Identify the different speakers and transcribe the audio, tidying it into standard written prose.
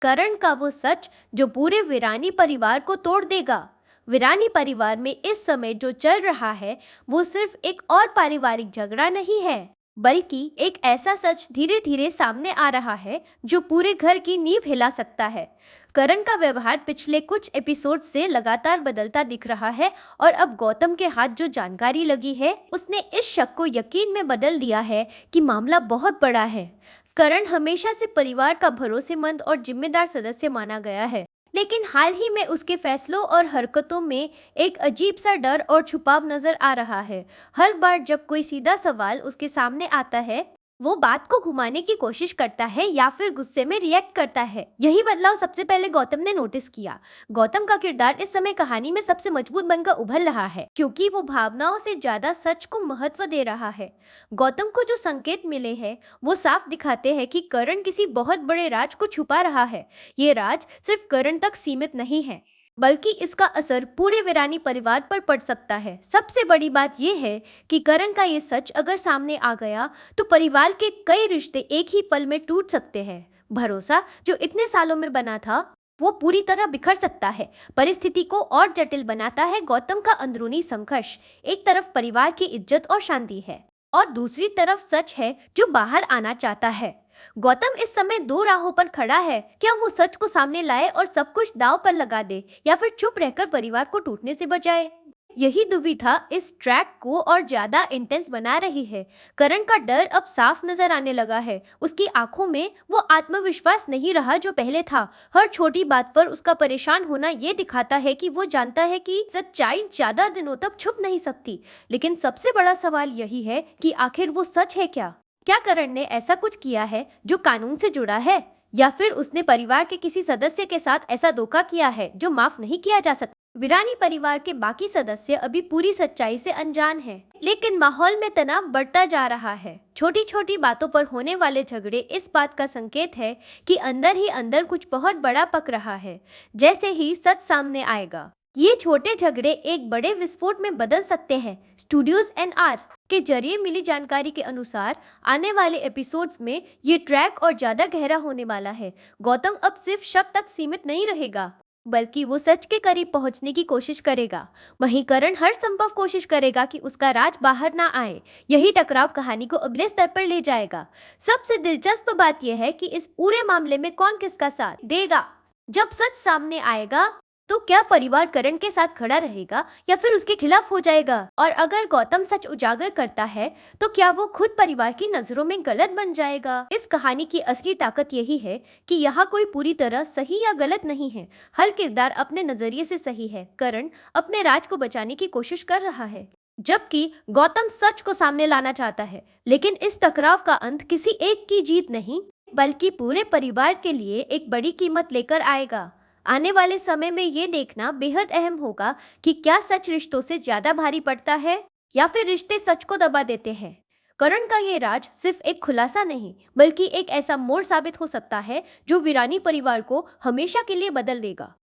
Speaker 1: करण का वो सच जो पूरे वीरानी परिवार को तोड़ देगा। वीरानी परिवार में इस समय जो चल रहा है वो सिर्फ एक और पारिवारिक झगड़ा नहीं है, बल्कि एक ऐसा सच धीरे धीरे सामने आ रहा है जो पूरे घर की नींव हिला सकता है। करण का व्यवहार पिछले कुछ एपिसोड से लगातार बदलता दिख रहा है और अब गौतम के हाथ जो जानकारी लगी है उसने इस शक को यकीन में बदल दिया है कि मामला बहुत बड़ा है। करण हमेशा से परिवार का भरोसेमंद और जिम्मेदार सदस्य माना गया है, लेकिन हाल ही में उसके फैसलों और हरकतों में एक अजीब सा डर और छुपाव नजर आ रहा है। हर बार जब कोई सीधा सवाल उसके सामने आता है, वो बात को घुमाने की कोशिश करता है या फिर गुस्से में रिएक्ट करता है। यही बदलाव सबसे पहले गौतम ने नोटिस किया। गौतम का किरदार इस समय कहानी में सबसे मजबूत बनकर उभर रहा है, क्योंकि वो भावनाओं से ज्यादा सच को महत्व दे रहा है। गौतम को जो संकेत मिले हैं वो साफ दिखाते हैं कि करण किसी बहुत बड़े राज को छुपा रहा है। ये राज सिर्फ करण तक सीमित नहीं है, बल्कि इसका असर पूरे वीरानी परिवार पर पड़ सकता है। सबसे बड़ी बात यह है कि करण का ये सच अगर सामने आ गया तो परिवार के कई रिश्ते एक ही पल में टूट सकते हैं। भरोसा जो इतने सालों में बना था वो पूरी तरह बिखर सकता है। परिस्थिति को और जटिल बनाता है गौतम का अंदरूनी संघर्ष। एक तरफ परिवार की इज्जत और शांति है और दूसरी तरफ सच है जो बाहर आना चाहता है। गौतम इस समय दो राहों पर खड़ा है। क्या वो सच को सामने लाए और सब कुछ दांव पर लगा दे, या फिर चुप रहकर परिवार को टूटने से बचाए? यही दुविधा इस ट्रैक को और ज्यादा इंटेंस बना रही है। करण का डर अब साफ नजर आने लगा है। उसकी आंखों में वो आत्मविश्वास नहीं रहा जो पहले था। हर छोटी बात पर उसका परेशान होना ये दिखाता है कि वो जानता है कि सच्चाई ज्यादा दिनों तक छुप नहीं सकती। लेकिन सबसे बड़ा सवाल यही है कि आखिर वो सच है क्या? क्या करण ने ऐसा कुछ किया है जो कानून से जुड़ा है, या फिर उसने परिवार के किसी सदस्य के साथ ऐसा धोखा किया है जो माफ नहीं किया जा सकता? वीरानी परिवार के बाकी सदस्य अभी पूरी सच्चाई से अनजान हैं, लेकिन माहौल में तनाव बढ़ता जा रहा है। छोटी छोटी बातों पर होने वाले झगड़े इस बात का संकेत है कि अंदर ही अंदर कुछ बहुत बड़ा पक रहा है। जैसे ही सच सामने आएगा, ये छोटे झगड़े एक बड़े विस्फोट में बदल सकते हैं। स्टूडियोज एनआर के जरिए मिली जानकारी के अनुसार आने वाले एपिसोड्स में ये ट्रैक और ज्यादा गहरा होने वाला है। गौतम अब सिर्फ शक तक सीमित नहीं रहेगा, बल्कि वो सच के करीब पहुंचने की कोशिश करेगा। वहीं करण हर संभव कोशिश करेगा कि उसका राज बाहर ना आए। यही टकराव कहानी को अगले स्तर पर ले जाएगा। सबसे दिलचस्प बात यह है कि इस पूरे मामले में कौन किसका साथ देगा। जब सच सामने आएगा तो क्या परिवार करण के साथ खड़ा रहेगा या फिर उसके खिलाफ हो जाएगा? और अगर गौतम सच उजागर करता है तो क्या वो खुद परिवार की नजरों में गलत बन जाएगा? इस कहानी की असली ताकत यही है कि यहाँ कोई पूरी तरह सही या गलत नहीं है। हर किरदार अपने नजरिए से सही है। करण अपने राज को बचाने की कोशिश कर रहा है, जबकि गौतम सच को सामने लाना चाहता है। लेकिन इस टकराव का अंत किसी एक की जीत नहीं, बल्कि पूरे परिवार के लिए एक बड़ी कीमत लेकर आएगा। आने वाले समय में ये देखना बेहद अहम होगा कि क्या सच रिश्तों से ज्यादा भारी पड़ता है या फिर रिश्ते सच को दबा देते हैं। करण का ये राज सिर्फ एक खुलासा नहीं, बल्कि एक ऐसा मोड़ साबित हो सकता है जो वीरानी परिवार को हमेशा के लिए बदल देगा।